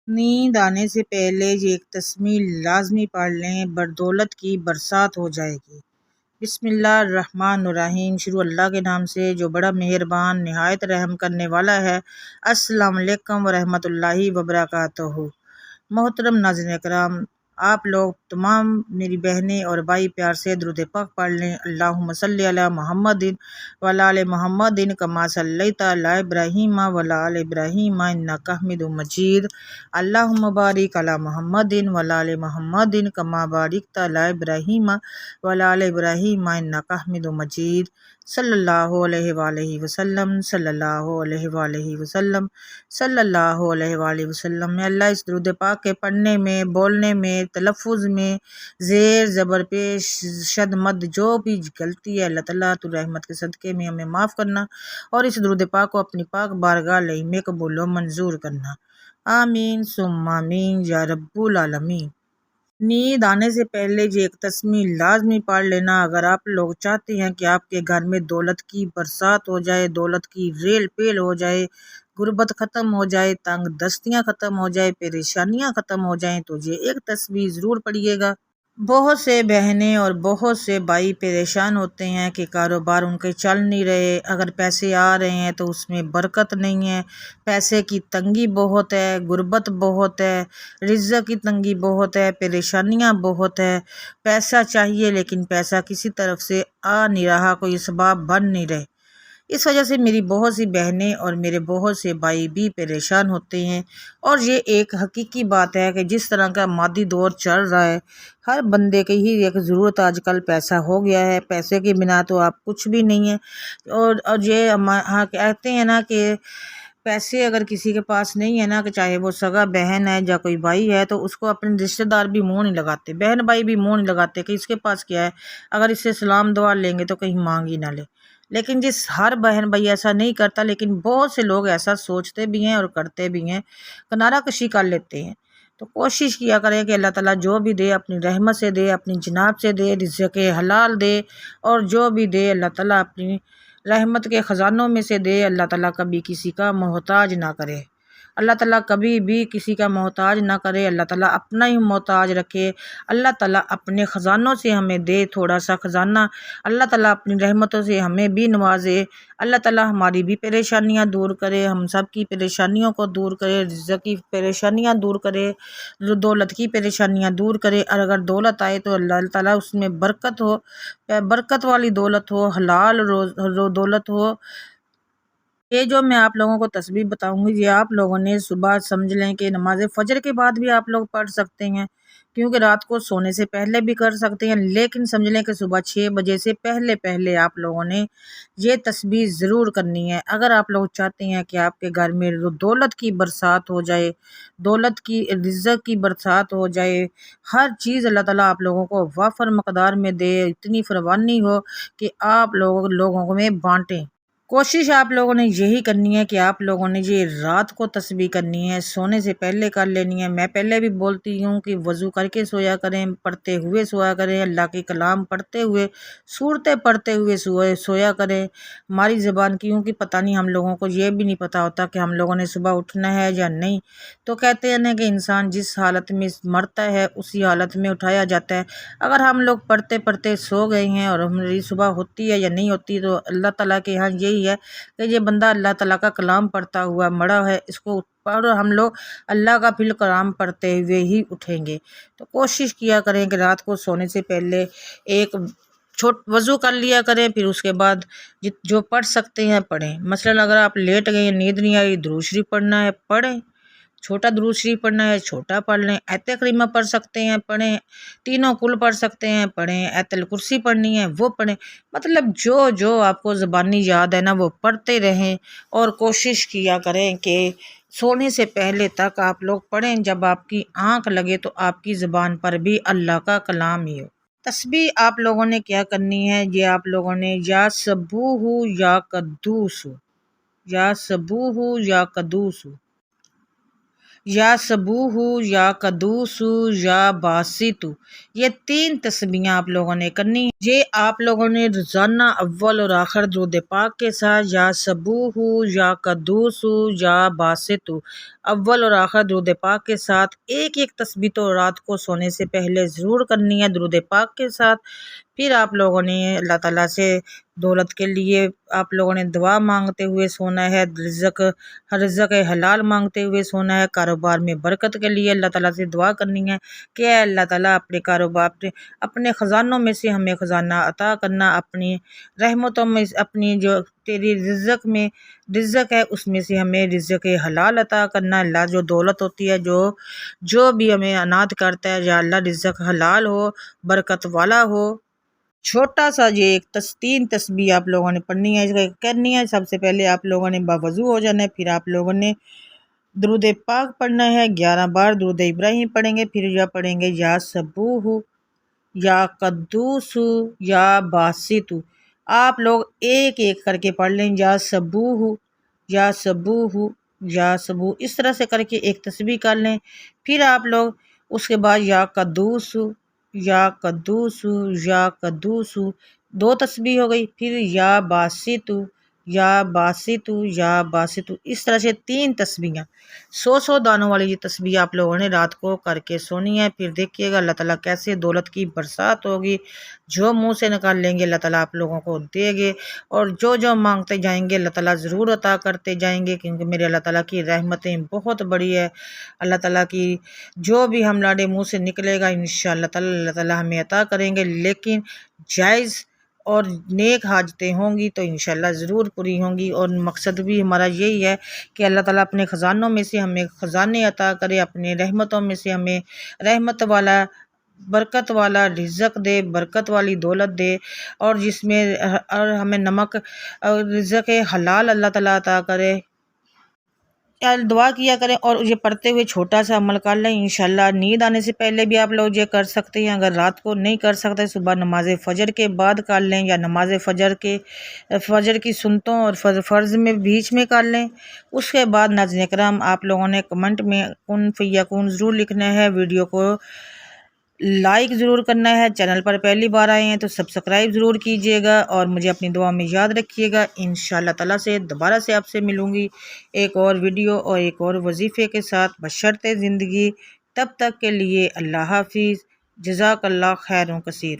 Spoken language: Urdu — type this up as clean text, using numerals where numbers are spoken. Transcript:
نیند آنے سے پہلے یہ ایک تسمیہ لازمی پڑھ لیں، بدولت کی برسات ہو جائے گی۔ بسم اللہ الرحمن الرحیم۔ شروع اللہ کے نام سے جو بڑا مہربان نہایت رحم کرنے والا ہے۔ السلام علیکم ورحمۃ اللہ وبرکاتہ۔ محترم ناظرین اکرام، آپ لوگ تمام میری بہنیں اور بھائی پیار سے درود پاک پڑھ لیں۔ اللہم صلی علی محمد وعلی آل محمد کما صلیت علی ابراہیم وعلی آل ابراہیم انک حمید مجید۔ اللہم بارک علی محمد وعلی آل محمد کما بارکت علی ابراہیم وعلی آل ابراہیم انک حمید مجید۔ صلی اللہ علیہ وآلہ وسلم، صلی اللہ علیہ وآلہ وسلم، صلی اللہ علیہ وآلہ وسلم۔ میں اللہ اس درود پاک کے پڑھنے میں، بولنے میں، تلفظ میں زیر زبر پیش شد مد جو بھی غلطی ہے اللہ تعالیٰ تو رحمت کے صدقے میں ہمیں معاف کرنا اور اس درود پاک کو اپنی پاک بارگاہ میں قبول و منظور کرنا۔ آمین ثم آمین یا رب العالمین۔ نیند آنے سے پہلے یہ ایک تسمیہ لازمی پڑھ لینا۔ اگر آپ لوگ چاہتے ہیں کہ آپ کے گھر میں دولت کی برسات ہو جائے، دولت کی ریل پیل ہو جائے، غربت ختم ہو جائے، تنگ دستیاں ختم ہو جائے، پریشانیاں ختم ہو جائیں، تو یہ ایک تسبیح ضرور پڑھیے گا۔ بہت سے بہنیں اور بہت سے بھائی پریشان ہوتے ہیں کہ کاروبار ان کے چل نہیں رہے، اگر پیسے آ رہے ہیں تو اس میں برکت نہیں ہے، پیسے کی تنگی بہت ہے، غربت بہت ہے، رزق کی تنگی بہت ہے، پریشانیاں بہت ہے، پیسہ چاہیے لیکن پیسہ کسی طرف سے آ نہیں رہا، کوئی اسباب بن نہیں رہے۔ اس وجہ سے میری بہت سی بہنیں اور میرے بہت سے بھائی بھی پریشان ہوتے ہیں، اور یہ ایک حقیقی بات ہے کہ جس طرح کا مادی دور چل رہا ہے، ہر بندے کی ہی ایک ضرورت آج کل پیسہ ہو گیا ہے، پیسے کے بنا تو آپ کچھ بھی نہیں ہیں۔ اور یہ ہاں کہتے ہیں نا کہ پیسے اگر کسی کے پاس نہیں ہے نا، کہ چاہے وہ سگا بہن ہے یا کوئی بھائی ہے، تو اس کو اپنے رشتہ دار بھی منہ نہیں لگاتے، بہن بھائی بھی منہ نہیں لگاتے کہ اس کے پاس کیا ہے، اگر اس سے سلام دعا لیں گے تو کہیں مانگ ہی نہ لے۔ لیکن جس ہر بہن بھائی ایسا نہیں کرتا، لیکن بہت سے لوگ ایسا سوچتے بھی ہیں اور کرتے بھی ہیں، کنارہ کشی کر لیتے ہیں۔ تو کوشش کیا کریں کہ اللہ تعالیٰ جو بھی دے اپنی رحمت سے دے، اپنی جناب سے دے، رزق حلال دے، اور جو بھی دے اللہ تعالیٰ اپنی رحمت کے خزانوں میں سے دے۔ اللہ تعالیٰ کبھی کسی کا محتاج نہ کرے، اللہ تعالیٰ کبھی بھی کسی کا محتاج نہ کرے، اللہ تعالیٰ اپنا ہی محتاج رکھے۔ اللہ تعالیٰ اپنے خزانوں سے ہمیں دے تھوڑا سا خزانہ، اللہ تعالیٰ اپنی رحمتوں سے ہمیں بھی نوازے، اللہ تعالیٰ ہماری بھی پریشانیاں دور کرے، ہم سب کی پریشانیوں کو دور کرے، رزق کی پریشانیاں دور کرے، دولت کی پریشانیاں دور کرے۔ اور اگر دولت آئے تو اللہ تعالیٰ اس میں برکت ہو، برکت والی دولت ہو، حلال دولت ہو۔ یہ جو میں آپ لوگوں کو تسبیح بتاؤں گی، یہ آپ لوگوں نے صبح سمجھ لیں کہ نماز فجر کے بعد بھی آپ لوگ پڑھ سکتے ہیں، کیونکہ رات کو سونے سے پہلے بھی کر سکتے ہیں، لیکن سمجھ لیں کہ صبح 6 بجے سے پہلے پہلے آپ لوگوں نے یہ تسبیح ضرور کرنی ہے۔ اگر آپ لوگ چاہتے ہیں کہ آپ کے گھر میں دولت کی برسات ہو جائے، دولت کی رزق کی برسات ہو جائے، ہر چیز اللہ تعالیٰ آپ لوگوں کو وافر مقدار میں دے، اتنی فراوانی ہو کہ آپ لوگوں میں بانٹیں۔ کوشش آپ لوگوں نے یہی کرنی ہے کہ آپ لوگوں نے یہ رات کو تسبیح کرنی ہے، سونے سے پہلے کر لینی ہے۔ میں پہلے بھی بولتی ہوں کہ وضو کر کے سویا کریں، پڑھتے ہوئے سویا کریں، اللہ کے کلام پڑھتے ہوئے، سورتیں پڑھتے ہوئے سویا کریں۔ ہماری زبان کیونکہ پتہ نہیں، ہم لوگوں کو یہ بھی نہیں پتہ ہوتا کہ ہم لوگوں نے صبح اٹھنا ہے یا نہیں، تو کہتے ہیں نا کہ انسان جس حالت میں مرتا ہے اسی حالت میں اٹھایا جاتا ہے۔ اگر ہم لوگ پڑھتے پڑھتے سو گئے ہیں اور ہماری صبح ہوتی ہے یا نہیں ہوتی، تو اللہ تعالیٰ کے ہاں یہی ہے کہ یہ بندہ اللہ تعالیٰ کا کلام پڑھتا ہوا مڑا ہے، اس کو اور ہم لوگ اللہ کا پھر کلام پڑھتے ہوئے ہی اٹھیں گے۔ تو کوشش کیا کریں کہ رات کو سونے سے پہلے ایک وضو کر لیا کریں، پھر اس کے بعد جو پڑھ سکتے ہیں پڑھیں۔ مثلاً اگر آپ لیٹ گئے، نیند نہیں آئی، درود شریف پڑھنا ہے پڑھیں، چھوٹا درود شریف پڑھنا ہے چھوٹا پڑھ لیں، آیت کریمہ پڑھ سکتے ہیں پڑھیں، تینوں کل پڑھ سکتے ہیں پڑھیں، آیت الکرسی پڑھنی ہے وہ پڑھیں۔ مطلب جو آپ کو زبانی یاد ہے نا وہ پڑھتے رہیں، اور کوشش کیا کریں کہ سونے سے پہلے تک آپ لوگ پڑھیں، جب آپ کی آنکھ لگے تو آپ کی زبان پر بھی اللہ کا کلام ہی ہو۔ تسبیح آپ لوگوں نے کیا کرنی ہے، یہ آپ لوگوں نے یا سبوح یا قدوس، یا سبوح یا قدوس، یا صبوح، یا قدوس، یا باسط، یہ 3 تسبیحیں آپ لوگوں نے کرنی ہیں۔ یہ آپ لوگوں نے روزانہ اول اور آخر درود پاک کے ساتھ یا صبوح، یا قدوس، یا باسط، اول اور آخر درود پاک کے ساتھ ایک ایک تسبیح تو رات کو سونے سے پہلے ضرور کرنی ہے درود پاک کے ساتھ۔ پھر آپ لوگوں نے اللہ تعالیٰ سے دولت کے لیے آپ لوگوں نے دعا مانگتے ہوئے سونا ہے، رزق حلال مانگتے ہوئے سونا ہے، کاروبار میں برکت کے لیے اللہ تعالیٰ سے دعا کرنی ہے کہ اے اللہ تعالیٰ اپنے کاروبار اپنے خزانوں میں سے ہمیں خزانہ عطا کرنا، اپنی رحمتوں میں اپنی جو تیری رزق ہے اس میں سے ہمیں رزق حلال عطا کرنا۔ اللہ جو دولت ہوتی ہے جو بھی ہمیں عنایت کرتا ہے، یا اللہ رزق حلال ہو، برکت والا ہو۔ چھوٹا سا یہ ایک 3 تسبیح آپ لوگوں نے پڑھنی ہے کرنی ہے۔ سب سے پہلے آپ لوگوں نے باوضو ہو جانا ہے، پھر آپ لوگوں نے درود پاک پڑھنا ہے، 11 بار درود ابراہیم پڑھیں گے، پھر یا پڑھیں گے یا صبوح، یا قدوس، یا باسط۔ آپ لوگ ایک ایک کر کے پڑھ لیں، یا صبوح، یا صبوح، یا صبوح، اس طرح سے کر کے ایک تسبیح کر لیں۔ پھر آپ لوگ اس کے بعد یا قدوس، یا قدوس، یا قدوس، 2 تسبیح ہو گئی۔ پھر یا باسط، یا باسط، یا باسط، اس طرح سے 3 تسبیحیں، 100 دانوں والی یہ تسبیح آپ لوگوں نے رات کو کر کے سونی ہے۔ پھر دیکھیے گا اللہ تعالیٰ کیسے دولت کی برسات ہوگی، جو منہ سے نکال لیں گے اللہ تعالیٰ آپ لوگوں کو دے گے، اور جو مانگتے جائیں گے اللہ تعالیٰ ضرور عطا کرتے جائیں گے، کیونکہ میرے اللہ تعالیٰ کی رحمتیں بہت بڑی ہے۔ اللہ تعالیٰ کی جو بھی ہمارے منہ سے نکلے گا انشاءاللہ تعالیٰ اللہ تعالیٰ ہمیں عطا کریں گے، لیکن جائز اور نیک حاجتیں ہوں گی تو انشاءاللہ ضرور پوری ہوں گی۔ اور مقصد بھی ہمارا یہی ہے کہ اللہ تعالیٰ اپنے خزانوں میں سے ہمیں خزانے عطا کرے، اپنے رحمتوں میں سے ہمیں رحمت والا برکت والا رزق دے، برکت والی دولت دے، اور جس میں اور ہمیں نمک رزق حلال اللہ تعالیٰ عطا کرے۔ دعا کیا کریں اور یہ پڑھتے ہوئے چھوٹا سا عمل کر لیں، انشاءاللہ نیند آنے سے پہلے بھی آپ لوگ یہ کر سکتے ہیں۔ اگر رات کو نہیں کر سکتے صبح نماز فجر کے بعد کر لیں، یا نماز فجر کی سنتوں اور فرض میں بیچ میں کر لیں۔ اس کے بعد ناظرین کرام آپ لوگوں نے کمنٹ میں کن فیکون ضرور لکھنا ہے، ویڈیو کو لائک ضرور کرنا ہے، چینل پر پہلی بار آئے ہیں تو سبسکرائب ضرور کیجیے گا، اور مجھے اپنی دعا میں یاد رکھیے گا۔ انشاءاللہ تعالیٰ سے دوبارہ سے آپ سے ملوں گی ایک اور ویڈیو اور ایک اور وظیفے کے ساتھ بشرط زندگی۔ تب تک کے لیے اللہ حافظ، جزاک اللہ خیر کثیر۔